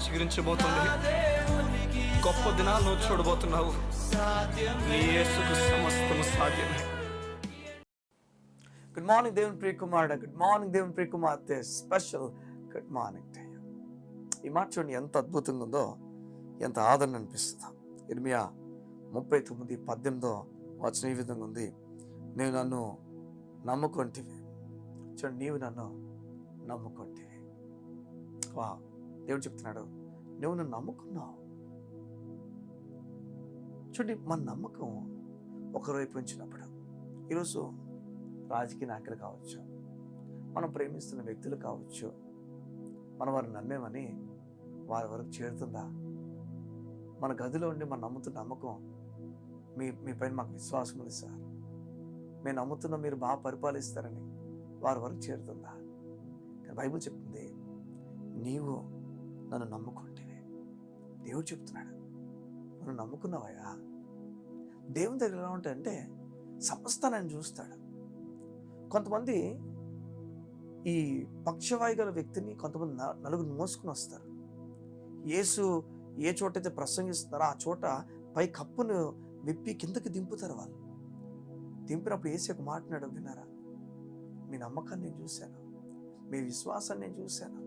చిగురించబోతుంది. గొప్ప దినాలు నువ్వు చూడబోతున్నావు. నీ యేసుకు సమస్తము సాధ్యమే. గుడ్ మార్నింగ్ దేవుని ప్రియ కుమారుడు, గుడ్ మార్నింగ్ దేవుని ప్రియ కుమార్తె, special good morning to you. ఈ మాట చూడండి ఎంత అద్భుతంగా ఉందో, ఎంత ఆదరణ అనిపిస్తుందో. ఇర్మియా 39:18 వచనం ఈ విధంగా ఉంది, నీవు నన్ను నమ్ముకొంటివి. చూడండి, నీవు నన్ను నమ్ముకొంటివి. వా, దేవుడు చెప్తున్నాడు, నువ్వు నన్ను నమ్ముకున్నావు. చూడండి, మన నమ్మకం ఒకరివైపు ఉంచినప్పుడు, ఈరోజు రాజకీయ నాయకులు కావచ్చు, మనం ప్రేమిస్తున్న వ్యక్తులు కావచ్చు, మనం వారిని నమ్మేమని వారి వరకు చేరుతుందా? మన గదిలో ఉండి మనం నమ్ముతున్న నమ్మకం, మీ పైన మాకు విశ్వాసం ఉంది సార్, మేము నమ్ముతున్నా మీరు బాగా పరిపాలిస్తారని వారి వరకు చేరుతుందా? కానీ బైబిల్ చెప్తుంది, నీవు నన్ను నమ్ముకుంటేవే. దేవుడు చెప్తున్నాడు, నన్ను నమ్ముకున్నావయ్యా. దేవుని దగ్గర ఎలా ఉంటాయంటే సమస్తాన్ని ఆయన చూస్తాడు. కొంతమంది ఈ పక్షవాయు గల వ్యక్తిని కొంతమంది నలుగురు మోసుకుని వస్తారు. యేసు ఏ చోటైతే ప్రసంగిస్తున్నారో ఆ చోట పై కప్పును విప్పి కిందకి దింపుతారు. వాళ్ళు దింపినప్పుడు యేసు ఒక మాట్లాడు, విన్నారా, మీ నమ్మకాన్ని నేను చూశాను, మీ విశ్వాసాన్ని నేను చూశాను.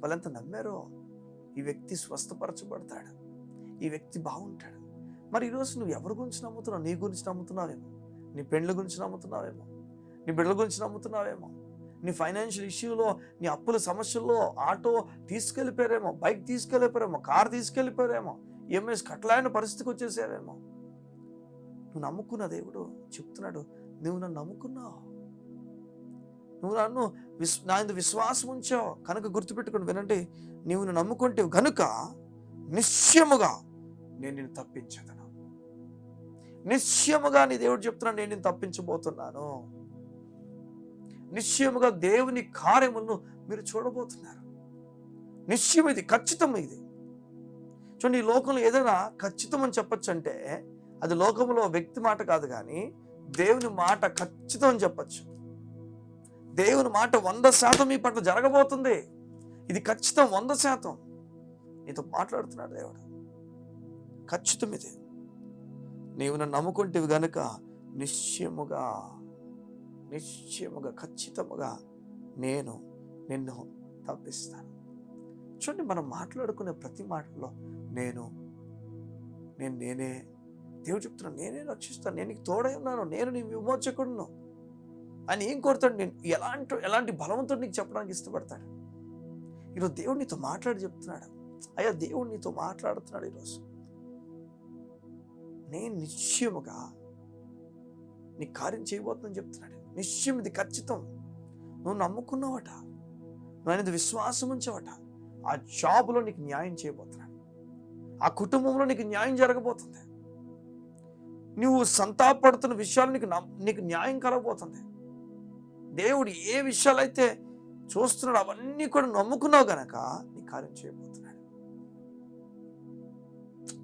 వాళ్ళంతా నమ్మారో ఈ వ్యక్తి స్వస్థపరచబడతాడు, ఈ వ్యక్తి బాగుంటాడు. మరి ఈరోజు నువ్వు ఎవరి గురించి నమ్ముతున్నావు? నీ గురించి నమ్ముతున్నావేమో, నీ పెండ్ల గురించి నమ్ముతున్నావేమో, నీ బిడ్డల గురించి నమ్ముతున్నావేమో, నీ ఫైనాన్షియల్ ఇష్యూలో, నీ అప్పుల సమస్యల్లో ఆటో తీసుకెళ్ళిపోయారేమో, బైక్ తీసుకెళ్ళిపోయారేమో, కార్ తీసుకెళ్ళిపోయారేమో, ఈఎంఐస్ కట్టలేని పరిస్థితికి వచ్చేసావేమో. నువ్వు నమ్ముకున్న దేవుడు చెప్తున్నాడు, నువ్వు నన్ను నమ్ముకున్నావు, నువ్వు నన్ను నా యందు విశ్వాసం ఉంచావు కనుక గుర్తుపెట్టుకుని వినండి, నీవు నన్ను నమ్ముకుంటే కనుక నిశ్చయముగా నేను నిన్ను తప్పించదను. నిశ్చయముగా నీ దేవుడు చెప్తున్నాను, నేను నిన్ను తప్పించబోతున్నాను. నిశ్చయముగా దేవుని కార్యములను మీరు చూడబోతున్నారు. నిశ్చయం ఇది, ఖచ్చితం ఇది. చూడండి, ఈ లోకంలో ఏదైనా ఖచ్చితం అని చెప్పచ్చు అంటే అది లోకంలో వ్యక్తి మాట కాదు, కానీ దేవుని మాట ఖచ్చితం అని చెప్పచ్చు. దేవుని మాట 100% మీ పట్ల జరగబోతుంది. ఇది ఖచ్చితం, 100%. నీతో మాట్లాడుతున్నాడు దేవుడు, ఖచ్చితం ఇది. నీవు నన్ను నమ్ముకుంటేవి గనుక నిశ్చయముగా ఖచ్చితముగా నేను నిన్ను తప్పిస్తాను. చూడండి, మనం మాట్లాడుకునే ప్రతి మాటలో నేనే దేవుడు చెప్తున్నాను, నేనే రక్షిస్తాను, నేను నీకు తోడై ఉన్నాను, నేను నీ విమోచకుడును అని ఏం కోరుతాడు? నేను ఎలాంటి బలవంతుడు నీకు చెప్పడానికి ఇష్టపడతాడు. ఈరోజు దేవుడు నీతో మాట్లాడి చెప్తున్నాడు, అయ్యా దేవుడు నీతో మాట్లాడుతున్నాడు ఈరోజు, నేను నిశ్చయముగా నీ కార్యం చేయబోతుందని చెప్తున్నాడు. నిశ్చయం ఇది, ఖచ్చితం. నువ్వు నమ్ముకున్నావట, నువ్వు అనేది విశ్వాసం ఉంచావట, ఆ జాబులో నీకు న్యాయం చేయబోతున్నాడు, ఆ కుటుంబంలో నీకు న్యాయం జరగబోతుంది, నువ్వు సంతాపడుతున్న విషయాలు నీకు న్యాయం కలగబోతుంది. దేవుడు ఏ విషయాలైతే చూస్తున్నాడు అవన్నీ కూడా నమ్ముకున్నావు గనక నీ కార్యం చేయబోతున్నాడు.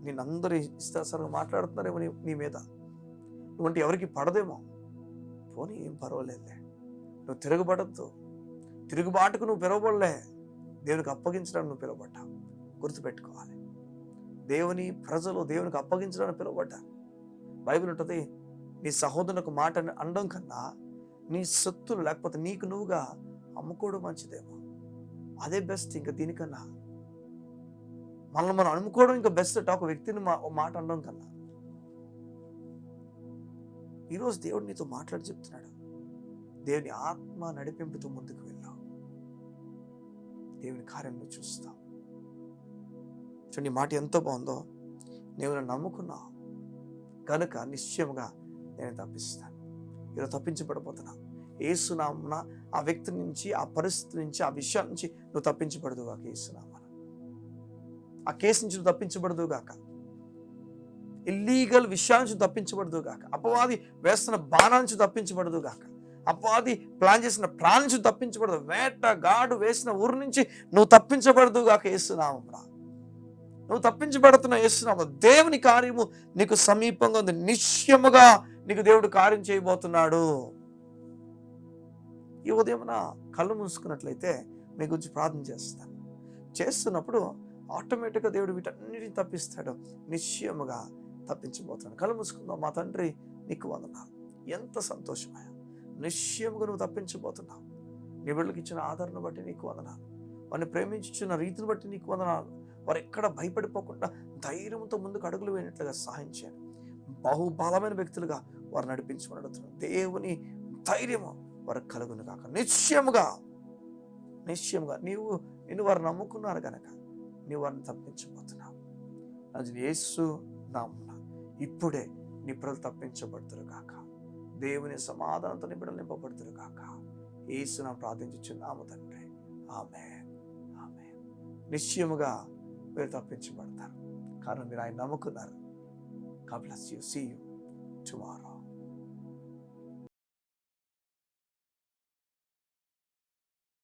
నేను అందరూ ఇష్టాసరంగా మాట్లాడుతున్నారేమో నీ మీద, నువ్వంటే ఎవరికి పడదేమో, పోనీ ఏం పర్వాలేదులే, నువ్వు తిరగబడద్దు, తిరుగుబాటుకు నువ్వు పిలవబడలే, దేవునికి అప్పగించడానికి నువ్వు పిలువబడ్డావు. గుర్తుపెట్టుకోవాలి, దేవుని ప్రజలు దేవునికి అప్పగించడానికి పిలువబడ్డారు. బైబిల్ ఉంటుంది, నీ సహోదరునికి మాట అనడం కన్నా నీ సొత్తులు లేకపోతే నీకు నువ్వుగా అమ్ముకోవడం మంచిదేమో, అదే బెస్ట్. ఇంకా దీనికన్నా మనం అమ్ముకోవడం ఇంకా బెస్ట్ అట, ఒక వ్యక్తిని మాట అనడం కన్నా. ఈరోజు దేవుడు నీతో మాట్లాడి చెప్తున్నాడు, దేవుని ఆత్మ నడిపింపుతో ముందుకు వెళ్ళావు, దేవుని కార్యంలో చూస్తావు. చూడండి, మాట ఎంతో బాగుందో, నేను నన్ను నమ్ముకున్నావు కనుక నిశ్చయముగా నేను తప్పిస్తాను. ఈరోజు తప్పించబడబోతున్నా యేసునామమున. ఆ వ్యక్తి నుంచి, ఆ పరిస్థితి నుంచి, ఆ విషయాల నుంచి నువ్వు తప్పించబడదు గాక యేసునామమున. ఆ కేసు నుంచి నువ్వు తప్పించబడదు గాక, ఇల్లీగల్ విషయాల నుంచి తప్పించబడదు గాక, అపవాది వేస్తున్న బాణాల నుంచి తప్పించబడదు గాక, అపవాది ప్లాన్ చేసిన ప్రాణం నుంచి తప్పించబడదు, వేటగాడు వేసిన ఊరు నుంచి నువ్వు తప్పించబడదు గాక యేసునామమున. నువ్వు తప్పించబడుతున్న యేసునామమున. దేవుని కార్యము నీకు సమీపంగా ఉంది, నిశ్చయముగా నీకు దేవుడు కార్యం చేయబోతున్నాడు. ఈ ఉదయం కళ్ళు మూసుకున్నట్లయితే మీ గురించి ప్రార్థన చేస్తాను. చేస్తున్నప్పుడు ఆటోమేటిక్గా దేవుడు వీటన్నిటిని తప్పిస్తాడు. నిశ్చయముగా తప్పించబోతున్నాడు. కళ్ళు మూసుకుందాం. మా తండ్రి నీకు వందనాలు. ఎంత సంతోషమయ్యా, నిశ్చయముగా నువ్వు తప్పించబోతున్నావు. నీ బిడ్డలకు ఇచ్చిన ఆదరణ బట్టి నీకు వందనాలు. వారిని ప్రేమించున్న రీతిని బట్టి నీకు వందనాలు. వారు ఎక్కడ భయపడిపోకుండా ధైర్యంతో ముందుకు అడుగులు వేయనట్లుగా సహాయం చేయండి. బహుబలమైన వ్యక్తులుగా వారు నడిపించుకుని అడుగుతున్నారు. దేవుని ధైర్యము వారికి కలుగును కాక. నిశ్చయముగా నిన్ను వారు నమ్ముకున్నారు కనుక నీవు వారిని తప్పించబోతున్నావు. యేసు నామమున ఇప్పుడే నీ ప్రజలు తప్పించబడుతురు కాక. దేవుని సమాధానంతో నీ బిడ్డలు నింపబడుతురు కాక. యేసు నామమున ప్రార్థించుచున్నాము తండ్రి. ఆమేన్, ఆమేన్. నిశ్చయముగా మీరు తప్పించబడతారు. కారణం మీరు ఆయన నమ్ముకున్నారు. God bless you. See you tomorrow.